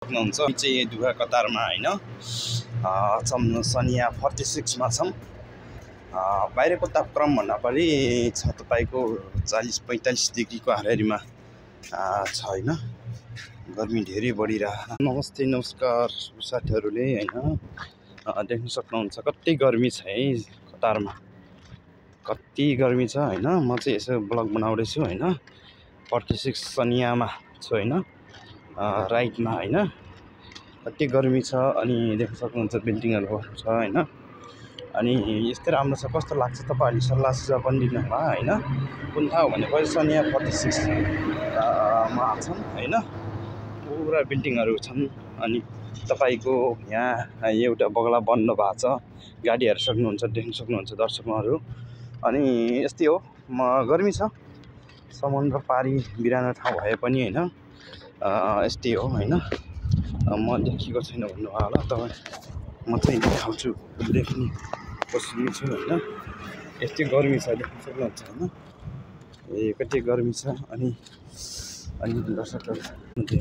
सक्नुहुन्छ चाहिँ दुःख कतारमा हैन सनिया 46 मा छौं। बाहिरको तापक्रम भन्दा पनि छ तपाईको 40-45 डिग्रीको हाराहारीमा छ हैन। गर्मी धेरै बढिरहेको। नमस्ते नमस्कार साथीहरुले हैन देख्न सक्नुहुन्छ कति गर्मी छ है कतारमा, कति गर्मी छ हैन। म चाहिँ यसो ब्लग बनाउँदै छु हैन। 46 सनियामा छु हैन, राइटमा हैन। कति गर्मी छ अनि देख्न सक्नुहुन्छ बिल्डिङहरु छ हैन। अनि यस्तै राम्रो छ, कस्तो लाग्छ तपाईहरुले सल्लाह सुझाव पनि दिनु होला हैन। कुन ठाउँ भनेपछि सनिया 46 मा छन् हैन। पुरा बिल्डिङहरु छन् अनि तपाईको यहाँ एउटा बगला बन्द भएको छ, गाडीहरु सक्नुहुन्छ देख्न सक्नुहुन्छ दर्शकहरु। अनि यस्तै हो, गर्मी छ, समुद्र पारी बिरानो ठाउँ भए पनि हैन यस्तै हो हैन। म देखेको छैन भन्नु होला तपाई, म चाहिँ देखाउँछु, देख्ने कोसिस छु हैन। यस्तै गर्मी छ देख्न सक्नुहुन्छ हैन। कति गर्मी छ अनि दर्शकहरु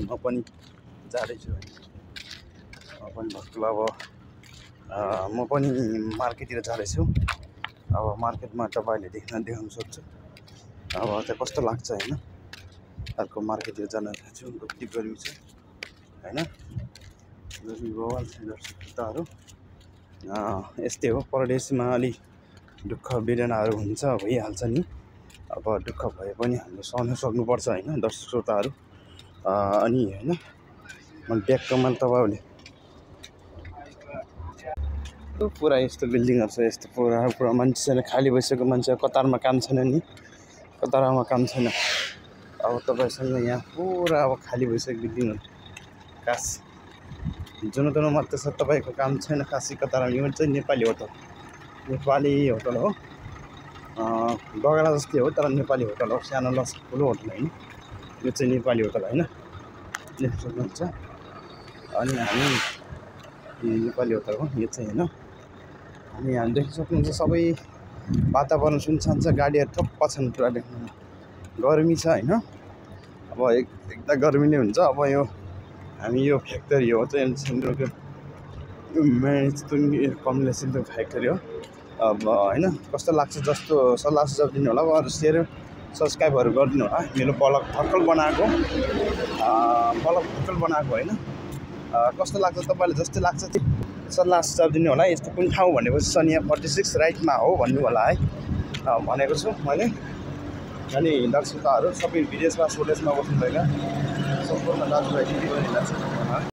म पनि जाँदै छु हैन। म पनि भक्कु अब म पनि मार्केटतिर जाँदै छु। अब मार्केटमा तपाईले देखाउन सक्छु अब चाहिँ कस्तो लाग्छ हैन। अर्को मार्केटतिर जान चाहन्छु, कति गर्मी छ हैन। गर्मी बवाल छ दर्शकहरु। यस्तै हो, परदेशमा अलि दुःख वेदनाहरु हुन्छ, भइहाल्छ नि। अब दुःख भए पनि हामीले सहन सक्नुपर्छ हैन दर्शक श्रोताहरु। अनि हैन म ब्याकमा तपाईहरुले पुरा यस्तो बिल्डिङहरु छ, यस्तो पुरा मान्छे छैन, खाली भइसक्यो। मान्छे कतारमा काम छैन नि, कतारमा काम छैन। अब तपाईसँग यहाँ पुरा अब खाली भइसक्यो बिल्डिङहरु। कास जुन मात्र छ, तपाईको काम छैन खासी कतारमा। यो चाहिँ नेपाली होटल, नेपाली होटल हो। बगला जस्तै हो तर नेपाली होटल हो, सानो लस ठुलो होटल हैन। यो चाहिँ नेपाली होटल हैन, देख्न सक्नुहुन्छ। अनि हामी नेपाली होटल हो यो चाहिँ हैन। अनि यहाँ देख्न सक्नुहुन्छ सबै वातावरण सुनसान छ, गाडीहरु ठप्प छन् पुरा। देख्नु गर्मी छ हैन। अब एकदम गर्मी नै हुन्छ। अब यो हामी यो फ्याक्ट्री हो चाहिँ सिन्धुको कमला सिन्धु फ्याक्ट्री हो। अब हैन कस्तो लाग्छ जस्तो सल्लाह सुझाव दिनु होला। अरु शेयर सब्स्क्राइबहरु गरिदिनु होला। मेरो ब्लग भर्खर बनाएको हैन। कस्तो लाग्छ तपाईलाई, जस्तो लाग्छ सल्लाह सुझाव दिनु होला। यस्तो कुन ठाउँ भनेपछि सनिया 46 राइटमा हो भन्नु होला है भनेको छु मैले। अनि दर्शकहरु सबै विदेशमा स्वदेशमा बस्नु भएका सम्पूर्ण दाजुभाइ दिदीबहिनीलाई